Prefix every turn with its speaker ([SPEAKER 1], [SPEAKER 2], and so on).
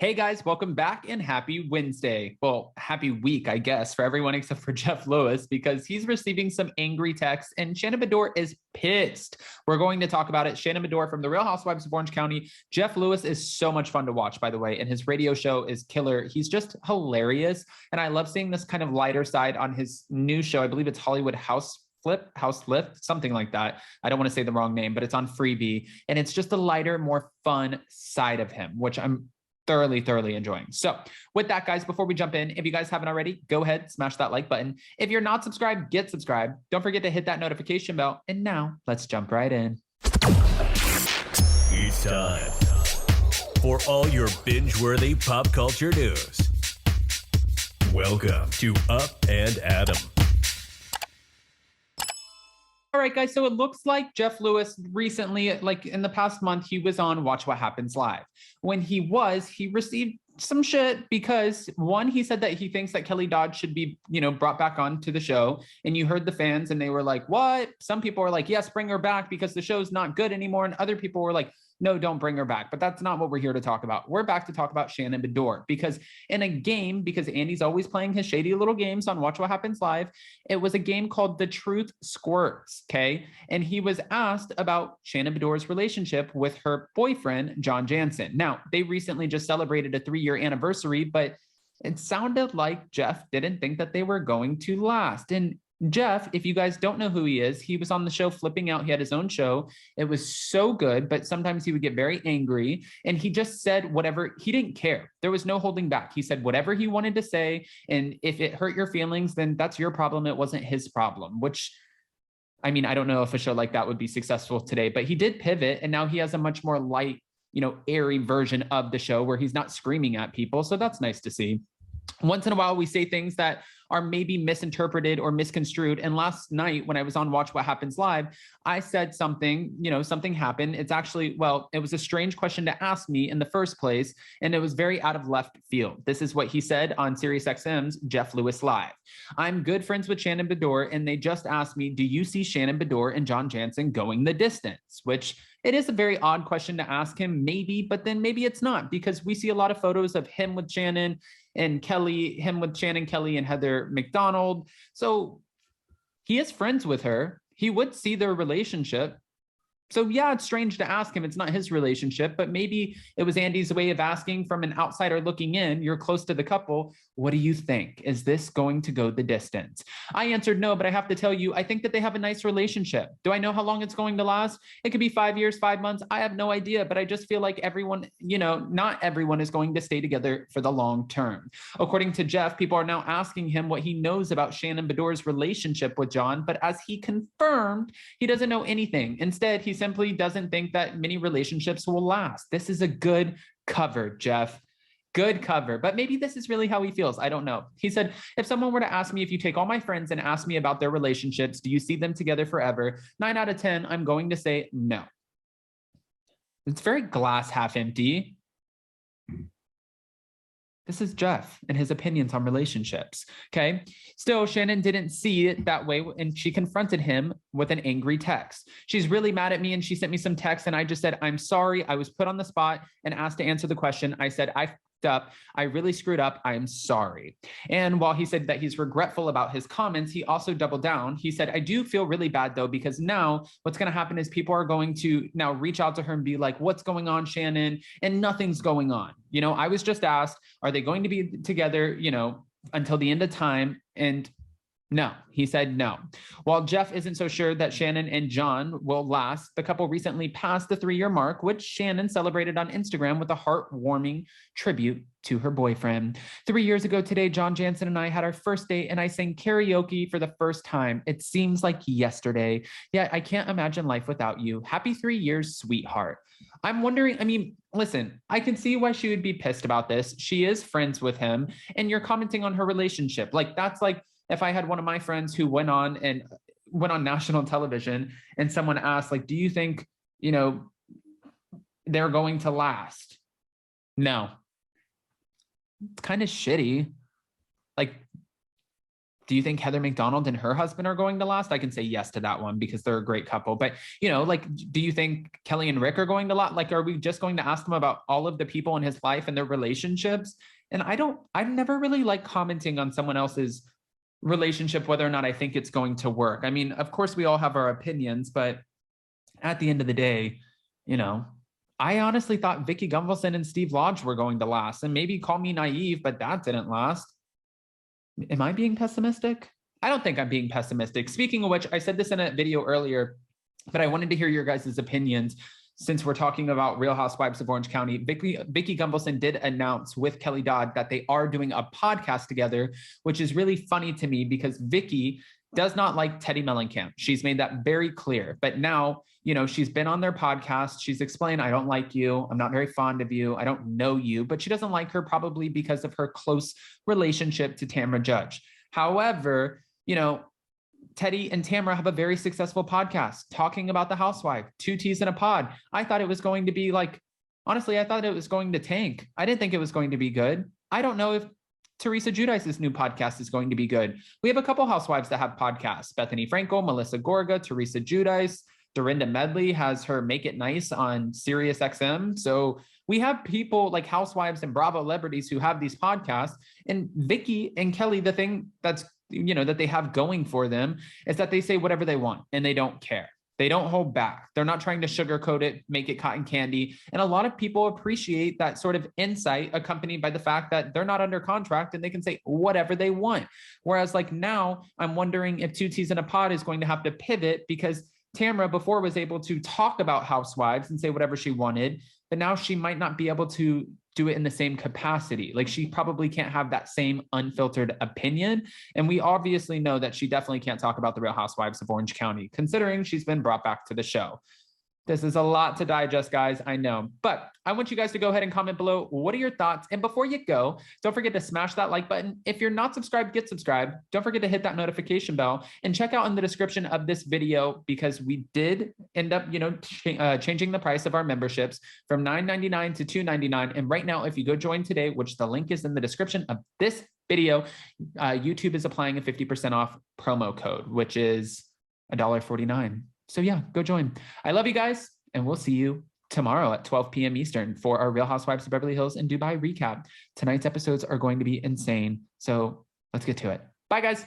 [SPEAKER 1] Hey guys, welcome back and happy Wednesday. Well, happy week, I guess, for everyone except for Jeff Lewis, because he's receiving some angry texts and Shannon Beador is pissed. We're going to talk about it. Shannon Beador from the Real Housewives of Orange County. Jeff Lewis is so much fun to watch, by the way, and his radio show is killer. He's just hilarious. And I love seeing this kind of lighter side on his new show. I believe it's Hollywood House Lift, something like that. I don't want to say the wrong name, but it's on Freebie. And it's just a lighter, more fun side of him, which I'm thoroughly enjoying. So with that, guys, before we jump in, if you guys haven't already, go ahead, smash that like button. If you're not subscribed, get subscribed. Don't forget to hit that notification bell. And now let's jump right in.
[SPEAKER 2] It's time for all your binge-worthy pop culture news. Welcome to Up and Adam.
[SPEAKER 1] All right, guys, so it looks like Jeff Lewis recently, like in the past month, he was on Watch What Happens Live. When he received some shit because, one, he said that he thinks that Kelly Dodd should be, brought back on to the show. And you heard the fans and they were like, what? Some people were like, yes, bring her back because the show's not good anymore. And other people were like, no, don't bring her back. But that's not what we're here to talk about. We're back to talk about Shannon Beador because in a game, because Andy's always playing his shady little games on Watch What Happens Live, it was a game called The Truth Squirts, okay? And he was asked about Shannon Beador's relationship with her boyfriend, John Jansen. Now, they recently just celebrated a 3-year anniversary, but it sounded like Jeff didn't think that they were going to last. And Jeff, if you guys don't know who he is, he was on the show Flipping Out. He had his own show. It was so good, but sometimes he would get very angry and he just said whatever. He didn't care. There was no holding back. He said whatever he wanted to say. And if it hurt your feelings, then that's your problem. It wasn't his problem, which, I mean, I don't know if a show like that would be successful today, but he did pivot and now he has a much more light, airy version of the show where he's not screaming at people. So that's nice to see. Once in a while, we say things that are maybe misinterpreted or misconstrued. And last night when I was on Watch What Happens Live, I said something, something happened. It's actually, it was a strange question to ask me in the first place. And it was very out of left field. This is what he said on SiriusXM's Jeff Lewis Live. I'm good friends with Shannon Beador. And they just asked me, do you see Shannon Beador and John Jansen going the distance? Which it is a very odd question to ask him, maybe, but then maybe it's not, because we see a lot of photos of him with Shannon and Kelly, him with Shannon, Kelly, and Heather McDonald. So he is friends with her. He would see their relationship. So yeah, it's strange to ask him. It's not his relationship, but maybe it was Andy's way of asking from an outsider looking in. You're close to the couple. What do you think? Is this going to go the distance? I answered no, but I have to tell you, I think that they have a nice relationship. Do I know how long it's going to last? It could be 5 years, 5 months. I have no idea, but I just feel like everyone, not everyone is going to stay together for the long term. According to Jeff, people are now asking him what he knows about Shannon Beador's relationship with John, but as he confirmed, he doesn't know anything. Instead, he simply doesn't think that many relationships will last. This is a good cover, Jeff. Good cover. But maybe this is really how he feels. I don't know. He said, if someone were to ask me, if you take all my friends and ask me about their relationships, do you see them together forever? 9 out of 10, I'm going to say no. It's very glass half empty. This is Jeff and his opinions on relationships, okay? Still, Shannon didn't see it that way, and she confronted him with an angry text. She's really mad at me, and she sent me some text, and I just said, I'm sorry. I was put on the spot and asked to answer the question. I said, I up. I really screwed up. I am sorry. And while he said that he's regretful about his comments, he also doubled down. He said, I do feel really bad though, because now what's going to happen is people are going to now reach out to her and be like, what's going on, Shannon? And nothing's going on. I was just asked, are they going to be together, until the end of time? And no, he said no. While Jeff isn't so sure that Shannon and John will last, the couple recently passed the 3-year mark, which Shannon celebrated on Instagram with a heartwarming tribute to her boyfriend. 3 years ago today, John Jansen and I had our first date and I sang karaoke for the first time. It seems like yesterday. Yeah, I can't imagine life without you. Happy 3 years, sweetheart. I'm wondering, listen, I can see why she would be pissed about this. She is friends with him and you're commenting on her relationship. That's like, if I had one of my friends who went on national television and someone asked, like, do you think, they're going to last? No. It's kind of shitty. Like, Do you think Heather McDonald and her husband are going to last? I can say yes to that one because they're a great couple. But, like, do you think Kelly and Rick are going to last? Like, are we just going to ask them about all of the people in his life and their relationships? And I never really like commenting on someone else's relationship, whether or not I think it's going to work. I mean, of course, we all have our opinions, but at the end of the day, I honestly thought Vicky Gunvalson and Steve Lodge were going to last. And maybe call me naive, but that didn't last. Am I being pessimistic? I don't think I'm being pessimistic. Speaking of which, I said this in a video earlier, but I wanted to hear your guys' opinions since we're talking about Real Housewives of Orange County. Vicky Gunvalson did announce with Kelly Dodd that they are doing a podcast together, which is really funny to me because Vicky does not like Teddy Mellencamp. She's made that very clear. But now, she's been on their podcast. She's explained, I don't like you. I'm not very fond of you. I don't know you. But she doesn't like her probably because of her close relationship to Tamra Judge. However, Teddy and Tamra have a very successful podcast talking about the housewife, 2 T's in a pod. I thought it was going to be honestly, I thought it was going to tank. I didn't think it was going to be good. I don't know if Teresa Giudice's new podcast is going to be good. We have a couple housewives that have podcasts: Bethany Frankel, Melissa Gorga, Teresa Giudice. Dorinda Medley has her Make It Nice on Sirius XM. So we have people like housewives and Bravo celebrities who have these podcasts. And Vicky and Kelly, the thing that's, that they have going for them is that they say whatever they want and they don't care. They don't hold back. They're not trying to sugarcoat it, make it cotton candy. And a lot of people appreciate that sort of insight accompanied by the fact that they're not under contract and they can say whatever they want. Whereas now I'm wondering if 2 T's in a pod is going to have to pivot because Tamra before was able to talk about housewives and say whatever she wanted, but now she might not be able to do it in the same capacity. Like she probably can't have that same unfiltered opinion. And we obviously know that she definitely can't talk about the Real Housewives of Orange County, considering she's been brought back to the show. This is a lot to digest, guys, I know. But I want you guys to go ahead and comment below. What are your thoughts? And before you go, don't forget to smash that like button. If you're not subscribed, get subscribed. Don't forget to hit that notification bell and check out in the description of this video because we did end up, changing the price of our memberships from $9.99 to $2.99. And right now, if you go join today, which the link is in the description of this video, YouTube is applying a 50% off promo code, which is $1.49. So yeah, go join. I love you guys, and we'll see you tomorrow at 12 p.m. Eastern for our Real Housewives of Beverly Hills and Dubai recap. Tonight's episodes are going to be insane, so let's get to it. Bye, guys.